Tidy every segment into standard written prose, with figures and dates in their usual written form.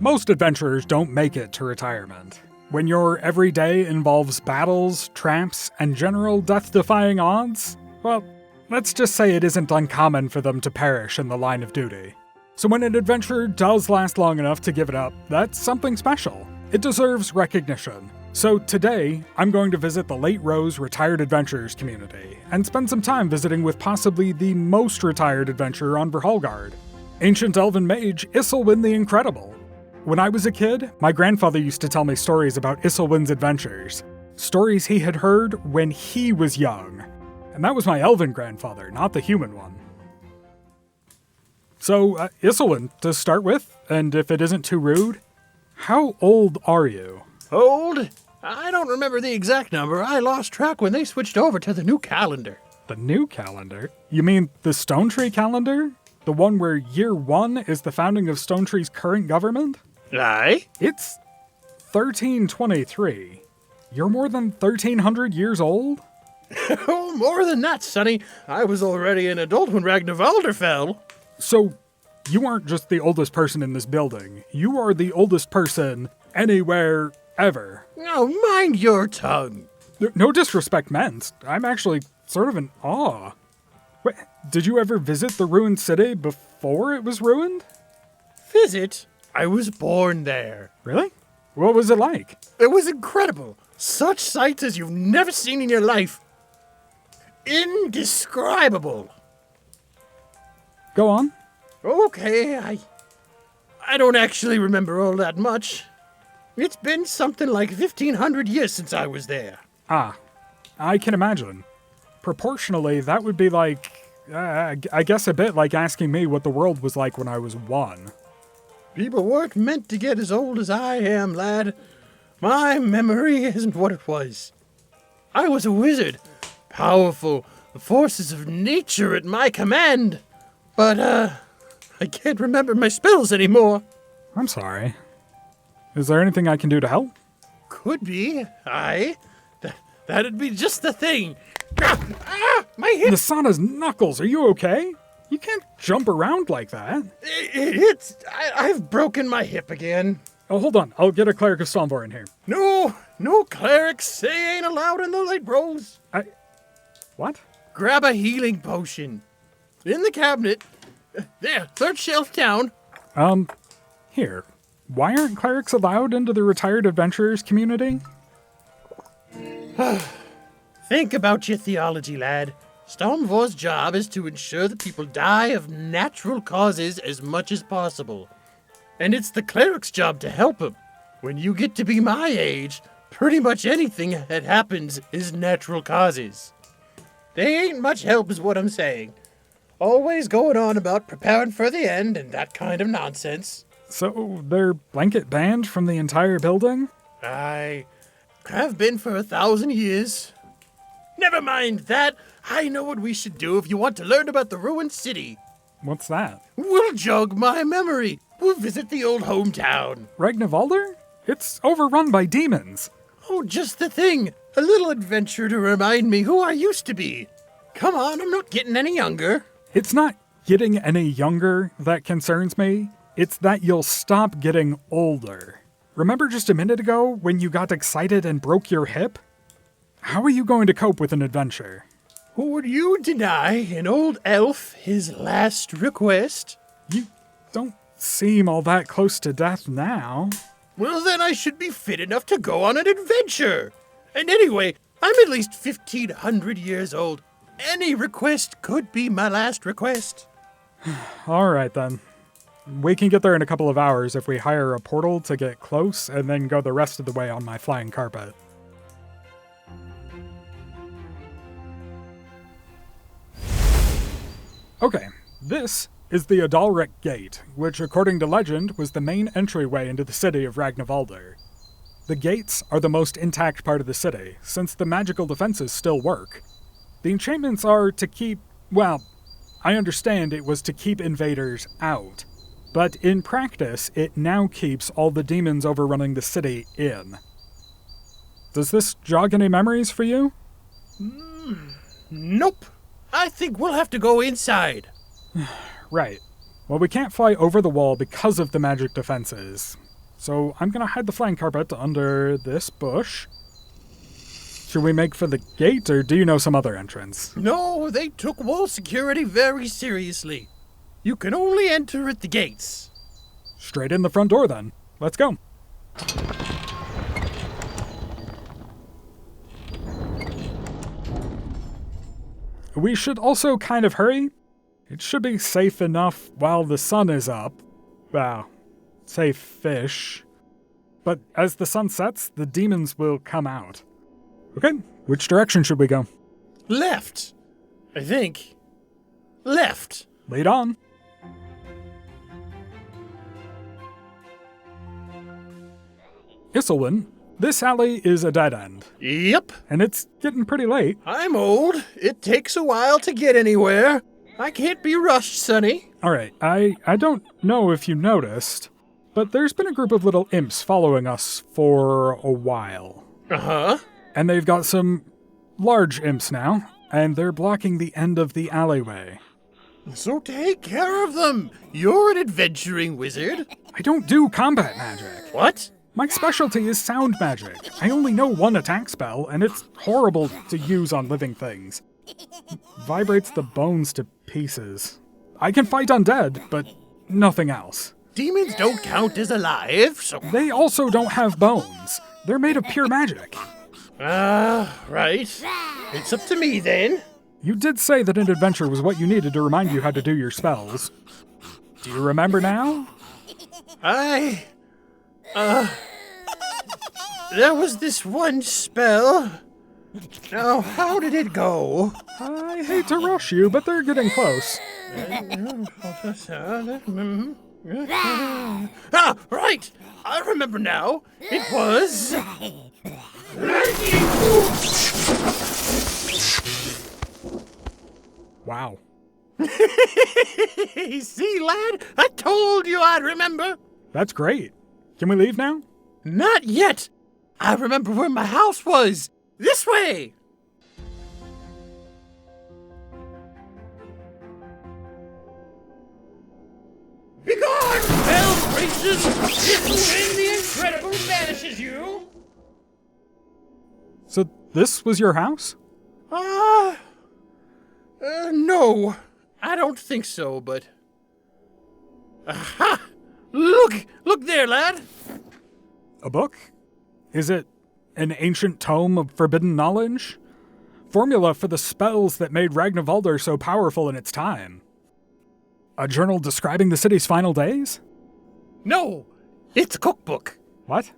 Most adventurers don't make it to retirement. When your everyday involves battles, traps, and general death-defying odds, well, let's just say it isn't uncommon for them to perish in the line of duty. So when an adventure does last long enough to give it up, that's something special. It deserves recognition. So today, I'm going to visit the Late Rose Retired Adventurers community, and spend some time visiting with possibly the most retired adventurer on Verhaalgard, ancient elven mage Islwyn the Incredible. When I was a kid, my grandfather used to tell me stories about Islwyn's adventures, stories he had heard when he was young. And that was my elven grandfather, not the human one. So, Islwyn, to start with, and if it isn't too rude, how old are you? Old? I don't remember the exact number. I lost track when they switched over to the new calendar. The new calendar? You mean the Stone Tree calendar? The one where year 1 is the founding of Stone Tree's current government? Aye? It's 1323. You're more than 1,300 years old? Oh, more than that, Sonny. I was already an adult when Ragnarvalder fell. So, you aren't just the oldest person in this building. You are the oldest person anywhere, ever. Oh, mind your tongue. No disrespect meant. I'm actually sort of in awe. Wait, did you ever visit the ruined city before it was ruined? Visit? I was born there. Really? What was it like? It was incredible. Such sights as you've never seen in your life. Indescribable. Go on. Okay, I don't actually remember all that much. It's been something like 1,500 years since I was there. Ah, I can imagine. Proportionally, that would be like, I guess a bit like asking me what the world was like when I was 1. People weren't meant to get as old as I am, lad. My memory isn't what it was. I was a wizard, powerful, the forces of nature at my command. But, I can't remember my spells anymore. I'm sorry. Is there anything I can do to help? Could be. That'd be just the thing. My hip! Nasana's knuckles, are you okay? You can't jump around like that. I've broken my hip again. Oh, hold on. I'll get a cleric of Stormvor in here. No clerics. They ain't allowed in the Light Rose. What? Grab a healing potion. In the cabinet. There, 3rd shelf down. Here. Why aren't clerics allowed into the retired adventurers community? Think about your theology, lad. Stormvor's job is to ensure that people die of natural causes as much as possible. And it's the cleric's job to help them. When you get to be my age, pretty much anything that happens is natural causes. They ain't much help is what I'm saying. Always going on about preparing for the end and that kind of nonsense. So, they're blanket banned from the entire building? I have been for 1,000 years. Never mind that. I know what we should do if you want to learn about the ruined city. What's that? We'll jog my memory. We'll visit the old hometown. Ragnarvalder? It's overrun by demons. Oh, just the thing. A little adventure to remind me who I used to be. Come on, I'm not getting any younger. It's not getting any younger that concerns me. It's that you'll stop getting older. Remember just a minute ago when you got excited and broke your hip? How are you going to cope with an adventure? Would you deny an old elf his last request? You don't seem all that close to death now. Well, then I should be fit enough to go on an adventure. And anyway, I'm at least 1,500 years old. Any request could be my last request. All right, then. We can get there in a couple of hours if we hire a portal to get close and then go the rest of the way on my flying carpet. Okay, this is the Adalric Gate, which according to legend was the main entryway into the city of Ragnarvalder. The gates are the most intact part of the city, since the magical defenses still work. The enchantments are to keep, well, I understand it was to keep invaders out, but in practice it now keeps all the demons overrunning the city in. Does this jog any memories for you? Nope. I think we'll have to go inside. Right. Well, we can't fly over the wall because of the magic defenses. So I'm gonna hide the flying carpet under this bush. Should we make for the gate, or do you know some other entrance? No, they took wall security very seriously. You can only enter at the gates. Straight in the front door, then. Let's go. We should also kind of hurry. It should be safe enough while the sun is up. Well, safe-ish. But as the sun sets, the demons will come out. Okay, which direction should we go? Left. I think. Left. Lead on. Islwyn, this alley is a dead end, Yep. and it's getting pretty late. I'm old. It takes a while to get anywhere. I can't be rushed, Sonny. Alright, I don't know if you noticed, but there's been a group of little imps following us for a while. Uh-huh. And they've got some large imps now, and they're blocking the end of the alleyway. So take care of them. You're an adventuring wizard. I don't do combat magic. What? My specialty is sound magic. I only know one attack spell, and it's horrible to use on living things. Vibrates the bones to pieces. I can fight undead, but nothing else. Demons don't count as alive, so... They also don't have bones. They're made of pure magic. Right. It's up to me then. You did say that an adventure was what you needed to remind you how to do your spells. Do you remember now? There was this one spell. Now, how did it go? I hate to rush you, but they're getting close. Right! I remember now. It was... Wow. See, lad? I told you I'd remember. That's great. Can we leave now? Not yet. I remember where my house was. This way. Begone, fell creatures! Islwyn the Incredible banishes you! So this was your house? No. I don't think so, but... Aha! Look there, lad! A book? Is it an ancient tome of forbidden knowledge? Formula for the spells that made Verhaalgard so powerful in its time? A journal describing the city's final days? No! It's a cookbook. What?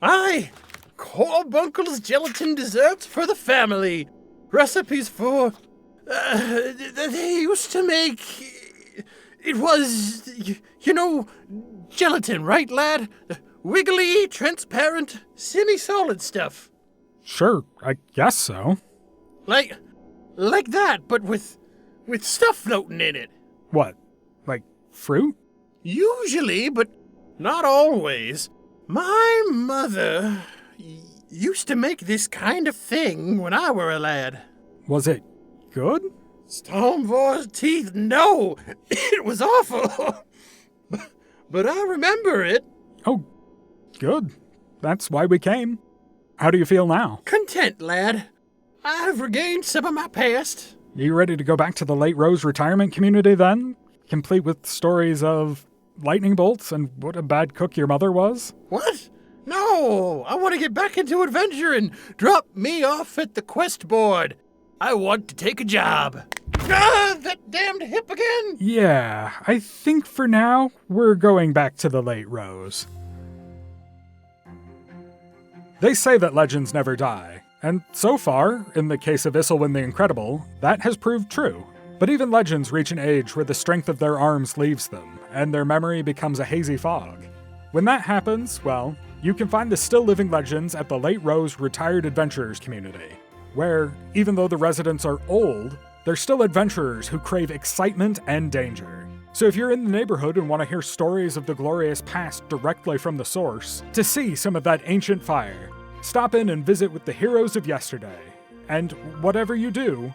Aye! Corbuncle's gelatin desserts for the family. Recipes for... they used to make... It was... You know, gelatin, right, lad? Wiggly, transparent, semi-solid stuff. Sure, I guess so. Like that, but with stuff floating in it. What? Like fruit? Usually, but not always. My mother used to make this kind of thing when I were a lad. Was it good? Stormvor's teeth, no! It was awful! But I remember it. Oh, good. That's why we came. How do you feel now? Content, lad. I've regained some of my past. You ready to go back to the Late Rose retirement community then? Complete with stories of lightning bolts and what a bad cook your mother was? What? No! I want to get back into adventure and drop me off at the quest board. I want to take a job. Ah, that damned hip again! Yeah, I think for now, we're going back to the Late Rose. They say that legends never die, and so far, in the case of Islwyn the Incredible, that has proved true. But even legends reach an age where the strength of their arms leaves them, and their memory becomes a hazy fog. When that happens, well, you can find the still living legends at the Late Rose Retired Adventurers community, where, even though the residents are old, they're still adventurers who crave excitement and danger. So if you're in the neighborhood and want to hear stories of the glorious past directly from the source, to see some of that ancient fire, stop in and visit with the heroes of yesterday. And whatever you do,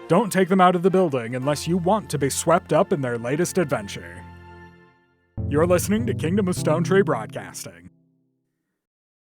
don't take them out of the building unless you want to be swept up in their latest adventure. You're listening to Kingdom of Stone Tree Broadcasting.